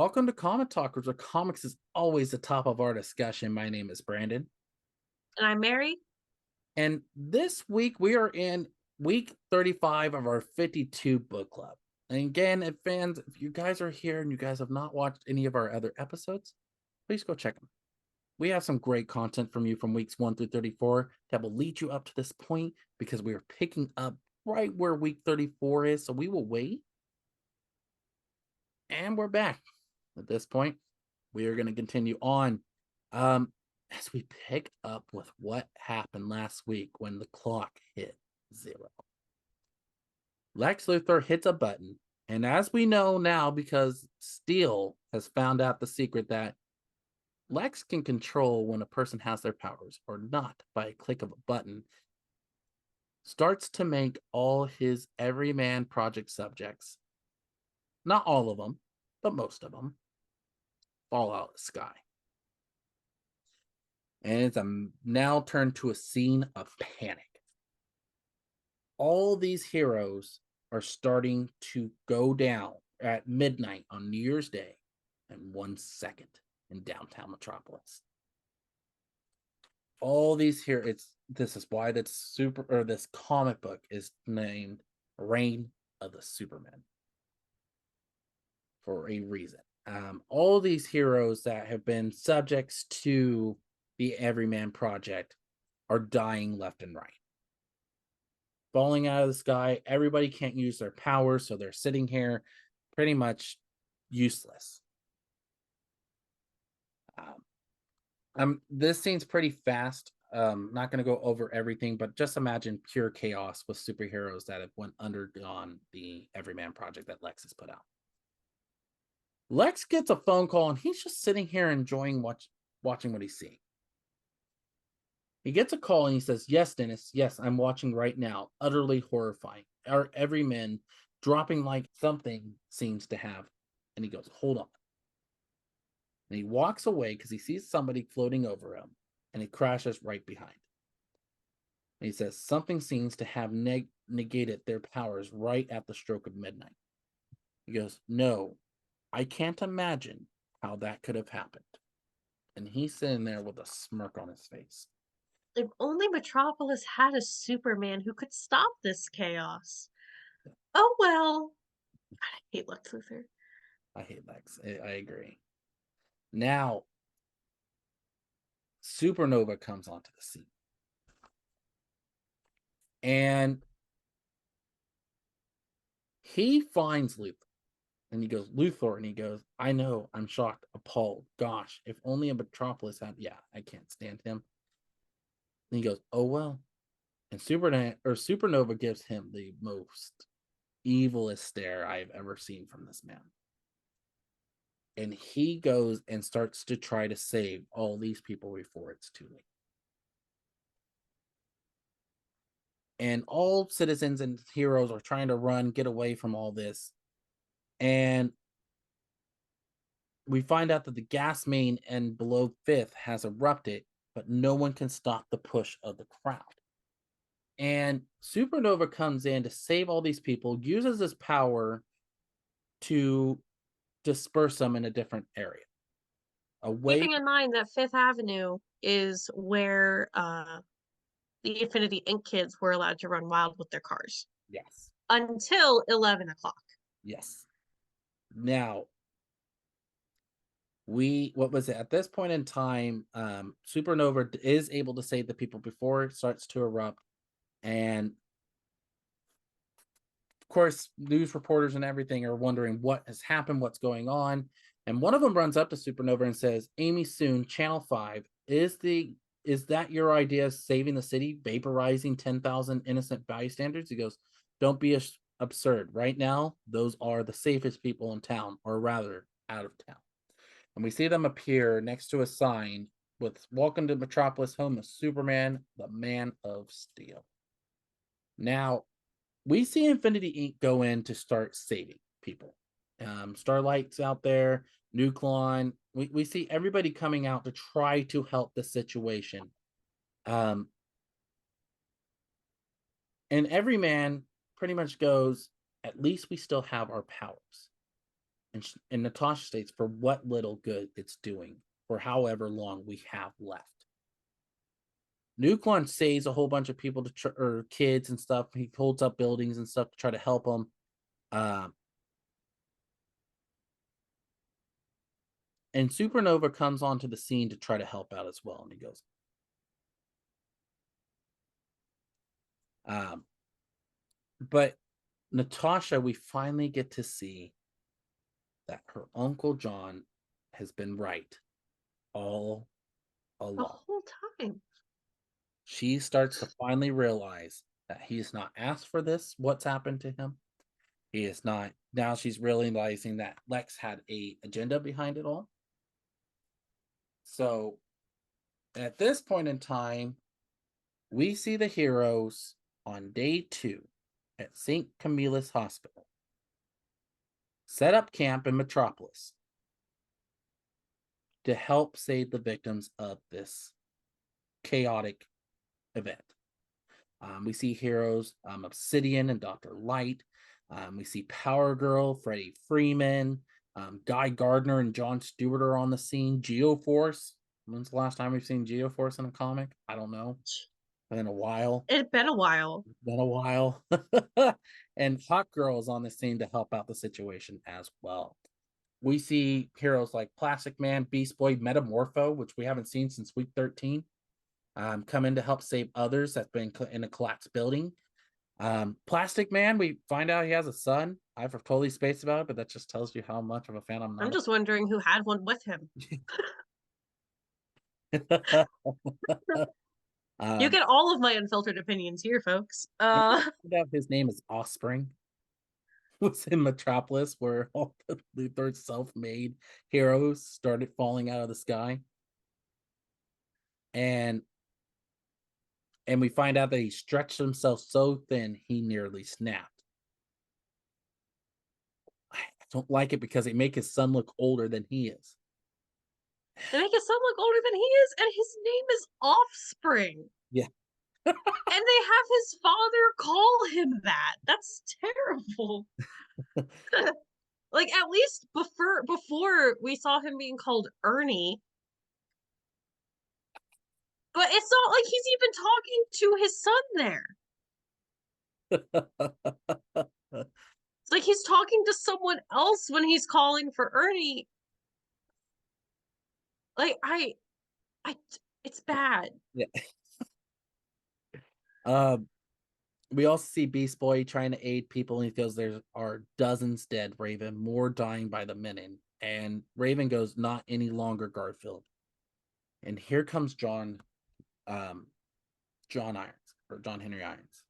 Welcome to Comic Talkers, where comics is always the top of our discussion. My name is Brandon. And I'm Mary. And this week we are in week 35 of our 52 book club. And again, if fans, if you guys are here and you guys have not watched any of our other episodes, please go check them. We have some great content from you from weeks 1 through 34 that will lead you up to this point because we are picking up right where week 34 is. So we will wait. And we're back. At this point, we are going to continue on as we pick up with what happened last week when the clock hit 0. Lex Luthor hits a button, and as we know now, because Steel has found out the secret that Lex can control when a person has their powers or not by a click of a button, starts to make all his Everyman project subjects, not all of them, but most of them, fall out of the sky. And it's now turned to a scene of panic. All these heroes are starting to go down at midnight on New Year's Day in 1 second in downtown Metropolis. All these here, this is why this comic book is named Reign of the Supermen for a reason. All these heroes that have been subjects to the Everyman Project are dying left and right. Falling out of the sky, everybody can't use their powers, so they're sitting here pretty much useless. This scene's pretty fast. Not going to go over everything, but just imagine pure chaos with superheroes that have undergone the Everyman Project that Lex has put out. Lex gets a phone call, and he's just sitting here enjoying watching what he's seeing. He gets a call and he says, "Yes, Dennis. Yes, I'm watching right now. Utterly horrifying. Our Everyman dropping like something seems to have." And he goes, "Hold on." And he walks away because he sees somebody floating over him, and he crashes right behind. And he says, "Something seems to have negated their powers right at the stroke of midnight." He goes, "No, I can't imagine how that could have happened." And he's sitting there with a smirk on his face. If only Metropolis had a Superman who could stop this chaos. Oh well. I hate Lex Luthor. I hate Lex. I agree. Now, Supernova comes onto the scene. And he finds Luthor. And he goes, "Luthor." And he goes, "I know. I'm shocked, appalled. Gosh, if only a Metropolis had..." Yeah, I can't stand him. And he goes, "Oh, well." And Supernova gives him the most evilest stare I've ever seen from this man. And he goes and starts to try to save all these people before it's too late. And all citizens and heroes are trying to get away from all this. And we find out that the gas main and below Fifth has erupted, but no one can stop the push of the crowd. And Supernova comes in to save all these people, uses his power to disperse them in a different area. Away. Keeping in mind that Fifth Avenue is where the Infinity Inc. kids were allowed to run wild with their cars. Yes. Until 11 o'clock. Yes. Now, what was it? At this point in time, Supernova is able to save the people before it starts to erupt. And of course, news reporters and everything are wondering what has happened, what's going on. And one of them runs up to Supernova and says, "Amy Soon, Channel 5, is that your idea of saving the city, vaporizing 10,000 innocent bystanders?" He goes, "Don't be absurd. Right now, those are the safest people in town, or rather, out of town." And we see them appear next to a sign with "Welcome to Metropolis, home of Superman, the Man of Steel." Now, we see Infinity Inc. go in to start saving people. Starlight's out there, Nucleon. We see everybody coming out to try to help the situation. And Everyman pretty much goes, "At least we still have our powers." And Natasha states, for what little good it's doing, for however long we have left. Nuklon saves a whole bunch of people or kids and stuff. He holds up buildings and stuff to try to help them. And Supernova comes onto the scene to try to help out as well. And he goes, but Natasha, we finally get to see that her Uncle John has been right all The along. whole time. She starts to finally realize that he's not asked for this, what's happened to him. He is not. Now she's realizing that Lex had a agenda behind it all. So at this point in time, we see the heroes on day 2 at St. Camillus Hospital set up camp in Metropolis to help save the victims of this chaotic event. We see heroes Obsidian and Dr. Light. We see Power Girl, Freddie Freeman, Guy Gardner and John Stewart are on the scene. Geoforce. When's the last time we've seen Geoforce in a comic? I don't know. Been a while. It's been a while. Been a while. And Hawk Girl is on the scene to help out the situation as well. We see heroes like Plastic Man, Beast Boy, Metamorpho, which we haven't seen since week 13, come in to help save others that's been in a collapsed building. Plastic Man, we find out he has a son. I've totally spaced about it, but that just tells you how much of a fan I'm I'm not. just wondering who had one with him. You um, get all of my unfiltered opinions here, folks. his name is Offspring. Was in Metropolis where all the Luthor self-made heroes started falling out of the sky. And we find out that he stretched himself so thin he nearly snapped. I don't like it because they make his son look older than he is. They make his son look older than he is, and his name is Offspring. Yeah. And they have his father call him that. That's terrible. Like, at least before we saw him being called Ernie. But it's not like he's even talking to his son there. It's like he's talking to someone else when he's calling for Ernie. Like, it's bad. Yeah. We also see Beast Boy trying to aid people, and he feels there are dozens dead, Raven, more dying by the minute. And Raven goes, not any longer, Garfield. And here comes John Irons, or John Henry Irons.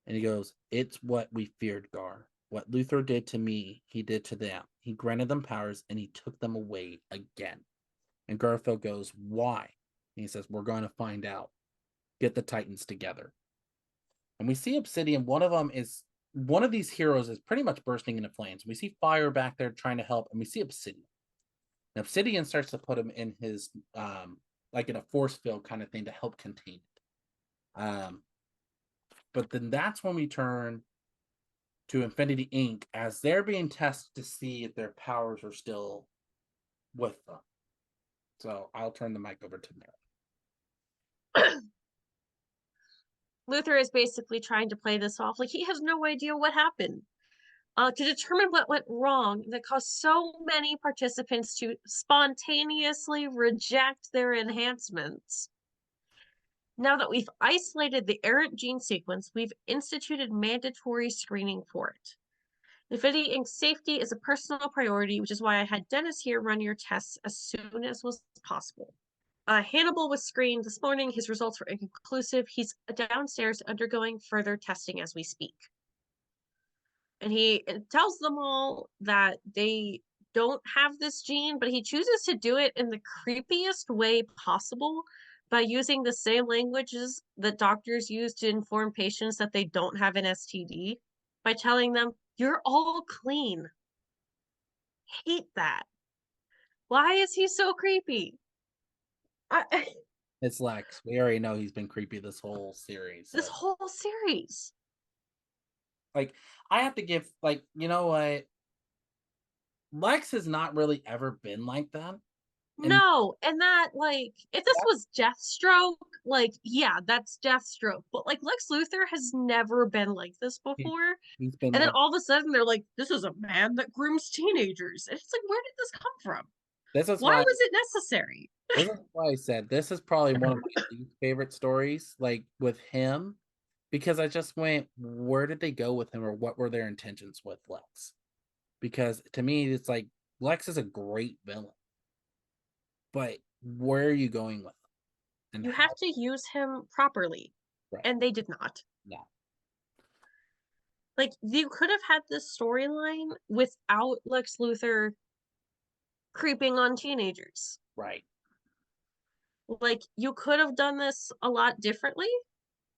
And he goes, it's what we feared, Gar. What Luthor did to me, he did to them. He granted them powers, and he took them away again. And Garfield goes, why? And he says, we're going to find out. Get the Titans together. And we see Obsidian. One of these heroes is pretty much bursting into flames. We see Fire back there trying to help, and we see Obsidian. And Obsidian starts to put him in his like in a force field kind of thing to help contain it. But then that's when we turn to Infinity Inc. as they're being tested to see if their powers are still with them. So I'll turn the mic over to Mary. Luthor is basically trying to play this off like he has no idea what happened. To determine what went wrong that caused so many participants to spontaneously reject their enhancements. Now that we've isolated the errant gene sequence, we've instituted mandatory screening for it. Infinity Inc.'s safety is a personal priority, which is why I had Dennis here run your tests as soon as was possible. Hannibal was screened this morning. His results were inconclusive. He's downstairs undergoing further testing as we speak. And he tells them all that they don't have this gene, but he chooses to do it in the creepiest way possible by using the same languages that doctors use to inform patients that they don't have an STD, by telling them, you're all clean. Hate that. Why is he so creepy? It's Lex. We already know he's been creepy this whole series. This whole series. Like, I have to give, like, you know what? Lex has not really ever been like that. And No, and that, like, if this that, was Deathstroke, like, yeah, that's Deathstroke. But like Lex Luthor has never been like this he, before. he's been And then like, all of a sudden they're like, this is a man that grooms teenagers. And it's like, where did this come from? this is Why why was it necessary? this is why I said this is probably one of my least favorite stories, like with him, because I just went, where did they go with him, or what were their intentions with Lex? Because to me, it's like Lex is a great villain, but where are you going with him and You how? have to use him properly. Right. And they did not. No. Like, you could have had this storyline without Lex Luthor creeping on teenagers. Right. Like, you could have done this a lot differently.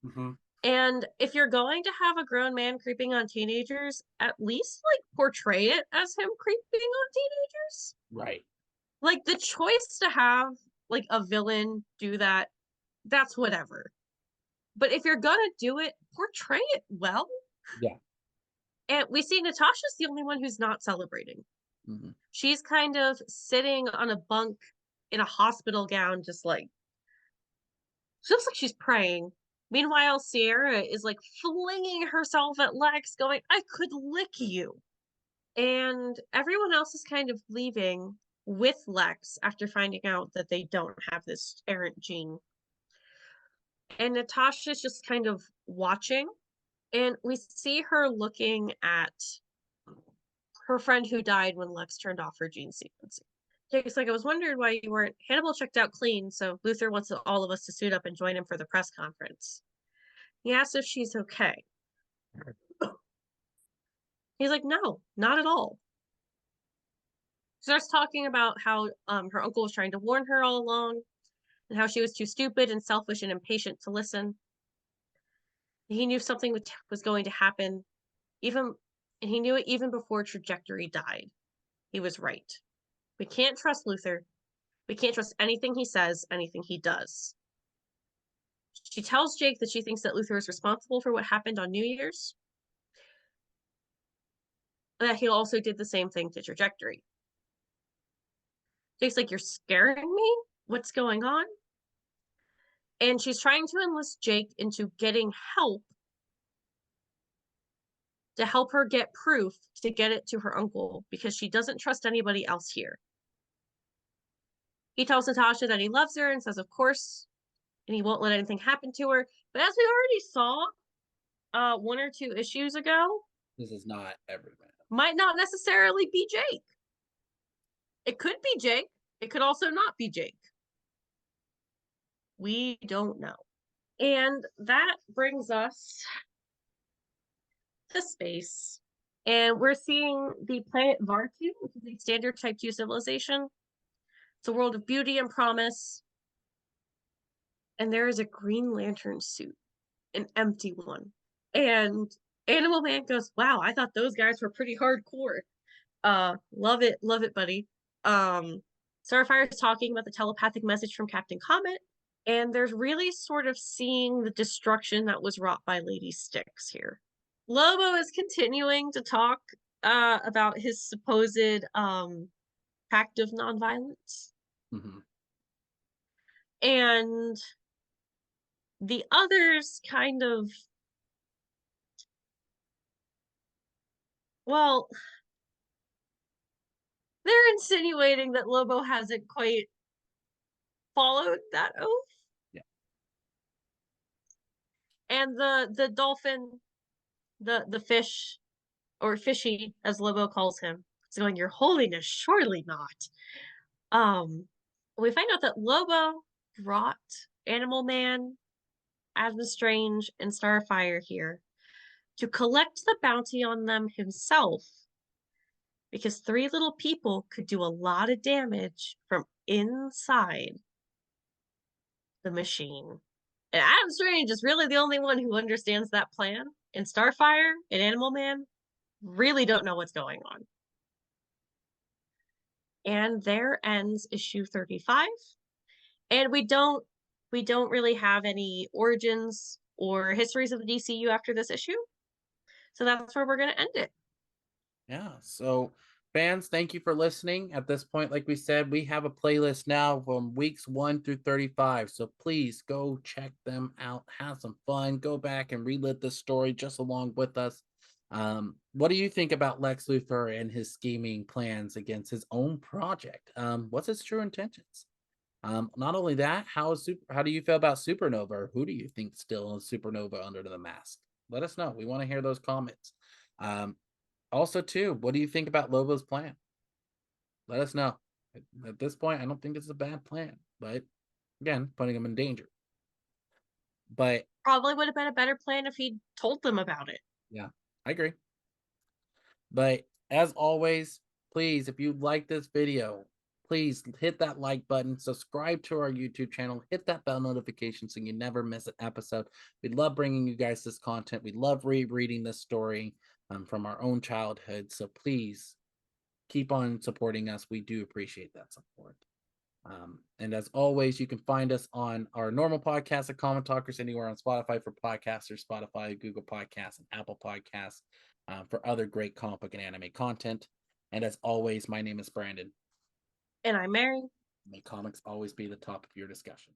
Hmm. And if you're going to have a grown man creeping on teenagers, at least like portray it as him creeping on teenagers. Right. Like, the choice to have like a villain do that, that's whatever. But if you're gonna do it, portray it well. Yeah. And we see Natasha's the only one who's not celebrating. Hmm. She's kind of sitting on a bunk in a hospital gown, just like, she looks like she's praying. Meanwhile, Sierra is like flinging herself at Lex, going, I could lick you. And everyone else is kind of leaving with Lex after finding out that they don't have this errant gene. And Natasha's just kind of watching. And we see her looking at her friend who died when Lex turned off her gene sequencing. Jake's like, I was wondering why you weren't. Hannibal checked out clean, so Luthor wants all of us to suit up and join him for the press conference. He asks if she's okay. He's like, no, not at all. She starts talking about how her uncle was trying to warn her all along and how she was too stupid and selfish and impatient to listen. He knew something was going to happen, even, and he knew it even before Trajectory died. He was right. We can't trust Luthor. We can't trust anything he says, anything he does. She tells Jake that she thinks that Luthor is responsible for what happened on New Year's, and that he also did the same thing to Trajectory. Jake's like, you're scaring me? What's going on? And she's trying to enlist Jake into getting help to help her get proof to get it to her uncle because she doesn't trust anybody else here. He tells Natasha that he loves her and says, of course, and he won't let anything happen to her. But as we already saw 1 or 2 issues ago, This is not Everyman. might not necessarily be Jake. It could be Jake. It could also not be Jake. We don't know. And that brings us to space. And we're seeing the planet Vartu, which is a standard type 2 civilization. It's a world of beauty and promise. And there is a Green Lantern suit, an empty one. And Animal Man goes, wow, I thought those guys were pretty hardcore. Love it, buddy. Starfire is talking about the telepathic message from Captain Comet, and there's really sort of seeing the destruction that was wrought by Lady Styx here. Lobo is continuing to talk about his supposed pact of nonviolence. Hmm. And the others kind of, well, they're insinuating that Lobo hasn't quite followed that oath. Yeah. And the dolphin, the fish, or fishy, as Lobo calls him, is going, Your Holiness, surely not. We find out that Lobo brought Animal Man, Adam Strange, and Starfire here to collect the bounty on them himself because 3 little people could do a lot of damage from inside the machine. And Adam Strange is really the only one who understands that plan. And Starfire and Animal Man really don't know what's going on. And there ends issue 35. And we don't really have any origins or histories of the DCU after this issue. So that's where we're going to end it. Yeah. So Fans, thank you for listening. At this point, like we said, we have a playlist now from weeks 1 through 35. So please go check them out. Have some fun. Go back and relive this story just along with us. What do you think about Lex Luthor and his scheming plans against his own project? What's his true intentions? Not only that, how do you feel about Supernova? Or who do you think still is Supernova under the mask? Let us know. We want to hear those comments. Um, Also, too, what do you think about Lobo's plan? Let us know. At this point, I don't think it's a bad plan, but again, putting him in danger. But Probably would have been a better plan if he'd told them about it. yeah, I agree. But as always, please, if you like this video, please hit that like button, subscribe to our YouTube channel, hit that bell notification so you never miss an episode. We love bringing you guys this content. We love rereading this story from our own childhood. So please keep on supporting us. We do appreciate that support. And as always, you can find us on our normal podcast at Common Talkers anywhere on Spotify for podcasters, Spotify, Google Podcasts, and Apple Podcasts for other great comic book and anime content. And as always, my name is Brandon. And I'm Mary. May comics always be the top of your discussion.